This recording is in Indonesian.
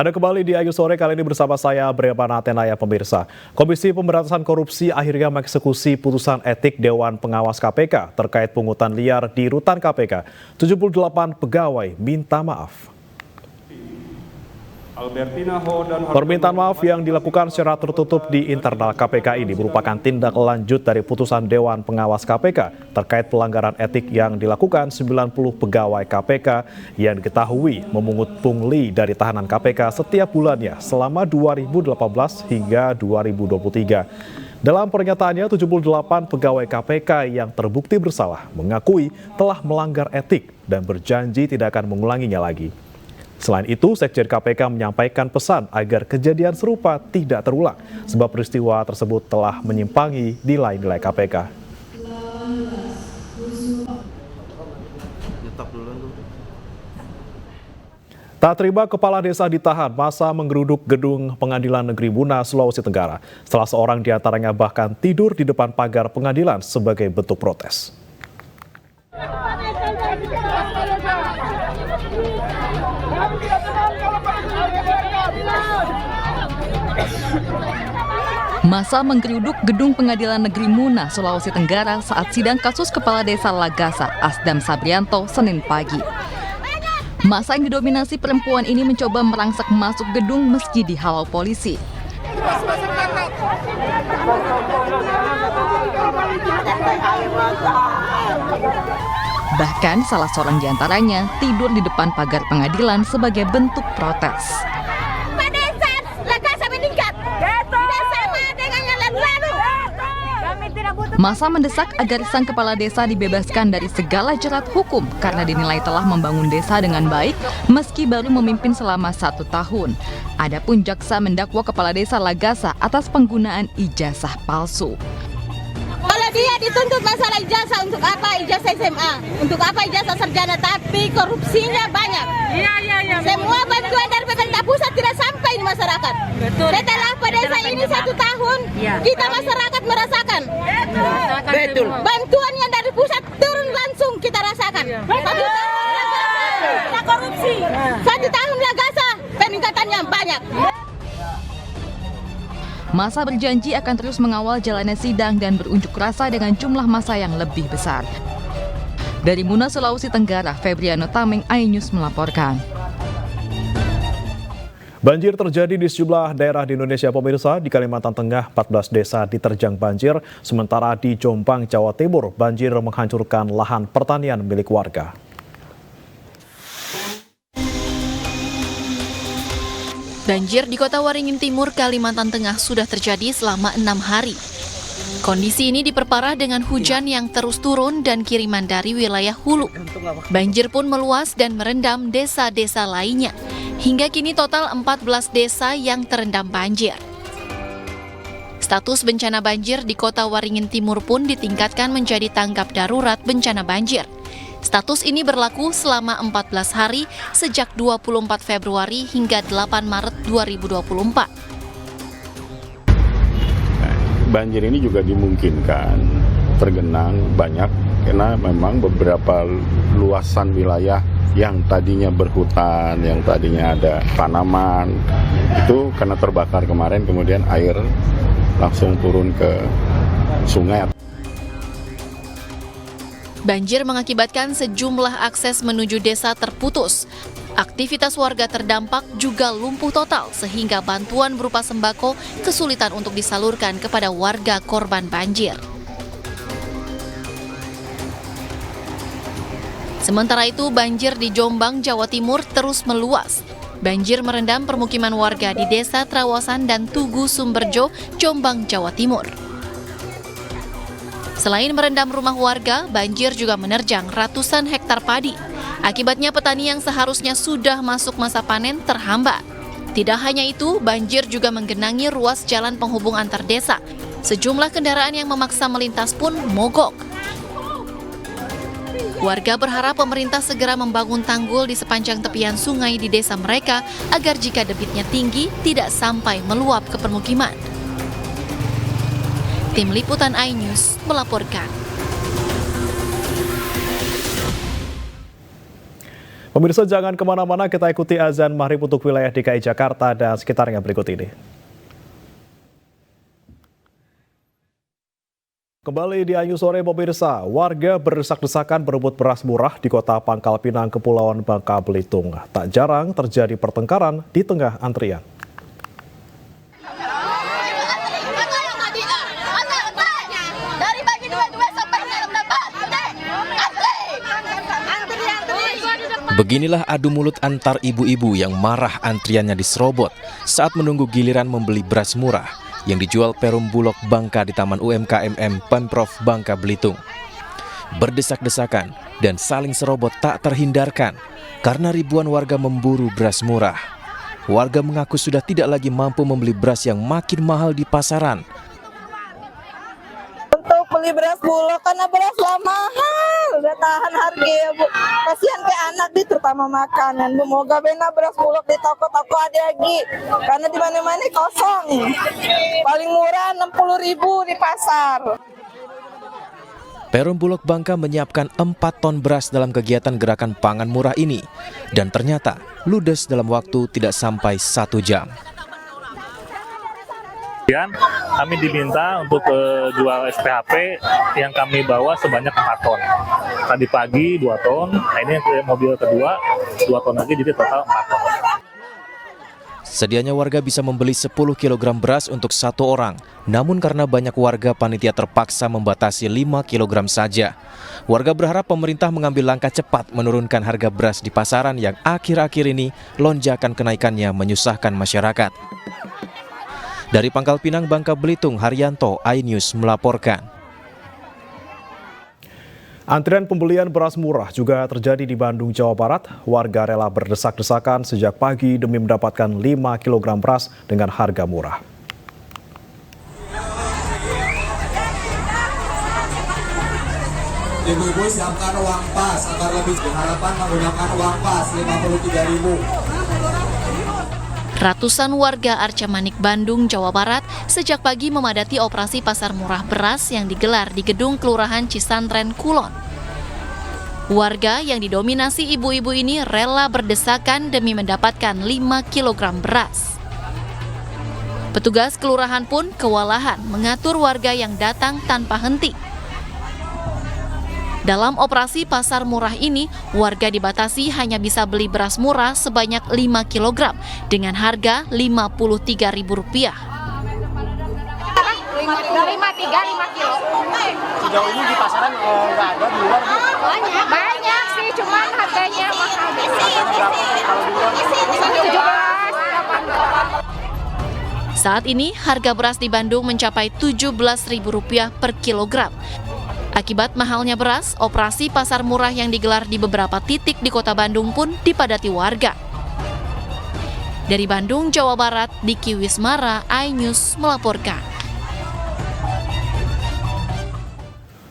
Ada kembali di Ayu Sore, kali ini bersama saya Breman Atenaya pemirsa. Komisi Pemberantasan Korupsi akhirnya mengeksekusi putusan etik Dewan Pengawas KPK terkait pungutan liar di rutan KPK. 78 pegawai minta maaf. Permintaan maaf yang dilakukan secara tertutup di internal KPK ini merupakan tindak lanjut dari putusan Dewan Pengawas KPK terkait pelanggaran etik yang dilakukan 90 pegawai KPK yang diketahui memungut pungli dari tahanan KPK setiap bulannya selama 2018 hingga 2023. Dalam pernyataannya, 78 pegawai KPK yang terbukti bersalah mengakui telah melanggar etik dan berjanji tidak akan mengulanginya lagi. Selain itu, Sekjen KPK menyampaikan pesan agar kejadian serupa tidak terulang, sebab peristiwa tersebut telah menyimpangi nilai-nilai KPK. Tak terima kepala desa ditahan, masa menggeruduk gedung Pengadilan Negeri Buna, Sulawesi Tenggara. Salah seorang di antaranya bahkan tidur di depan pagar pengadilan sebagai bentuk protes. Masa menggeruduk gedung Pengadilan Negeri Muna, Sulawesi Tenggara saat sidang kasus Kepala Desa Lagasa, Asdam Sabrianto, Senin pagi. Masa yang didominasi perempuan ini mencoba merangsek masuk gedung meski dihalau polisi. Bahkan salah seorang di antaranya tidur di depan pagar pengadilan sebagai bentuk protes. Masa mendesak agar sang kepala desa dibebaskan dari segala jerat hukum karena dinilai telah membangun desa dengan baik meski baru memimpin selama 1 tahun. Adapun jaksa mendakwa kepala desa Lagasa atas penggunaan ijazah palsu. Kalau dia dituntut masalah ijazah, untuk apa ijazah SMA? Untuk apa ijazah sarjana? Tapi korupsinya banyak. Iya. Semua bantuan dari pemerintah pusat tidak sampai di masyarakat. Betul. Setelah desa ini 1 tahun, kita masyarakat merasakan. Betul. Bantuan yang dari pusat turun langsung kita rasakan. 1 tahun Lagasa, korupsi. 1 tahun Lagasa, peningkatannya banyak. Masa berjanji akan terus mengawal jalannya sidang dan berunjuk rasa dengan jumlah massa yang lebih besar. Dari Muna, Sulawesi Tenggara, Febriano Tameng, iNews melaporkan. Banjir terjadi di sejumlah daerah di Indonesia pemirsa. Di Kalimantan Tengah, 14 desa diterjang banjir. Sementara di Jombang, Jawa Timur, banjir menghancurkan lahan pertanian milik warga. Banjir di Kota Waringin Timur, Kalimantan Tengah sudah terjadi selama 6 hari. Kondisi ini diperparah dengan hujan yang terus turun dan kiriman dari wilayah hulu. Banjir pun meluas dan merendam desa-desa lainnya. Hingga kini total 14 desa yang terendam banjir. Status bencana banjir di Kota Waringin Timur pun ditingkatkan menjadi tanggap darurat bencana banjir. Status ini berlaku selama 14 hari sejak 24 Februari hingga 8 Maret 2024. Banjir ini juga dimungkinkan tergenang banyak karena memang beberapa luasan wilayah yang tadinya berhutan, yang tadinya ada tanaman, itu karena terbakar kemarin kemudian air langsung turun ke sungai. Banjir mengakibatkan sejumlah akses menuju desa terputus. Aktivitas warga terdampak juga lumpuh total sehingga bantuan berupa sembako kesulitan untuk disalurkan kepada warga korban banjir. Sementara itu, banjir di Jombang, Jawa Timur terus meluas. Banjir merendam permukiman warga di Desa Trawasan dan Tugu Sumberjo, Jombang, Jawa Timur. Selain merendam rumah warga, banjir juga menerjang ratusan hektar padi. Akibatnya petani yang seharusnya sudah masuk masa panen terhambat. Tidak hanya itu, banjir juga menggenangi ruas jalan penghubung antar desa. Sejumlah kendaraan yang memaksa melintas pun mogok. Warga berharap pemerintah segera membangun tanggul di sepanjang tepian sungai di desa mereka agar jika debitnya tinggi tidak sampai meluap ke permukiman. Tim Liputan iNews melaporkan. Pemirsa jangan kemana-mana, kita ikuti azan maghrib untuk wilayah DKI Jakarta dan sekitarnya berikut ini. Kembali di Anyu Sore pemirsa, warga berdesak-desakan berebut beras murah di kota Pangkal Pinang, Kepulauan Bangka Belitung. Tak jarang terjadi pertengkaran di tengah antrian. Beginilah adu mulut antar ibu-ibu yang marah antriannya diserobot saat menunggu giliran membeli beras murah yang dijual Perum Bulog Bangka di Taman UMKM Pemprov Bangka Belitung. Berdesak-desakan dan saling serobot tak terhindarkan karena ribuan warga memburu beras murah. Warga mengaku sudah tidak lagi mampu membeli beras yang makin mahal di pasaran. Untuk beli beras Bulog karena beras mahal, udah tahan harga ya Bu. Kasihan ke anak di terutama makanan. Bu, moga bena beras Bulog di toko-toko ada lagi, karena di mana-mana kosong. Paling murah 60.000 di pasar. Perum Bulog Bangka menyiapkan 4 ton beras dalam kegiatan gerakan pangan murah ini, dan ternyata ludes dalam waktu tidak sampai 1 jam. Kami diminta untuk jual SPHP yang kami bawa sebanyak 4 ton. Tadi pagi 2 ton, ini mobil kedua 2 ton lagi, jadi total 4 ton. Sedianya warga bisa membeli 10 kg beras untuk 1 orang, namun karena banyak warga, panitia terpaksa membatasi 5 kg saja. Warga berharap pemerintah mengambil langkah cepat menurunkan harga beras di pasaran yang akhir-akhir ini lonjakan kenaikannya menyusahkan masyarakat. Dari Pangkal Pinang, Bangka Belitung, Haryanto, iNews melaporkan. Antrian pembelian beras murah juga terjadi di Bandung, Jawa Barat. Warga rela berdesak-desakan sejak pagi demi mendapatkan 5 kg beras dengan harga murah. Ibu-ibu siapkan uang pas agar lebih harapan menggunakan uang pas 53.000. Ratusan warga Arca Manik, Bandung, Jawa Barat sejak pagi memadati operasi pasar murah beras yang digelar di gedung Kelurahan Cisantren, Kulon. Warga yang didominasi ibu-ibu ini rela berdesakan demi mendapatkan 5 kg beras. Petugas kelurahan pun kewalahan mengatur warga yang datang tanpa henti. Dalam operasi pasar murah ini, warga dibatasi hanya bisa beli beras murah sebanyak 5 kg dengan harga Rp53.000. 5 kilo. Sejauh ini di pasaran nggak ada di luar? Banyak sih, cuman harganya mahal. Harganya berapa kalau di luar? Saat ini, harga beras di Bandung mencapai Rp17.000 per kilogram. Akibat mahalnya beras, operasi pasar murah yang digelar di beberapa titik di kota Bandung pun dipadati warga. Dari Bandung, Jawa Barat, Diki Wismara, iNews melaporkan.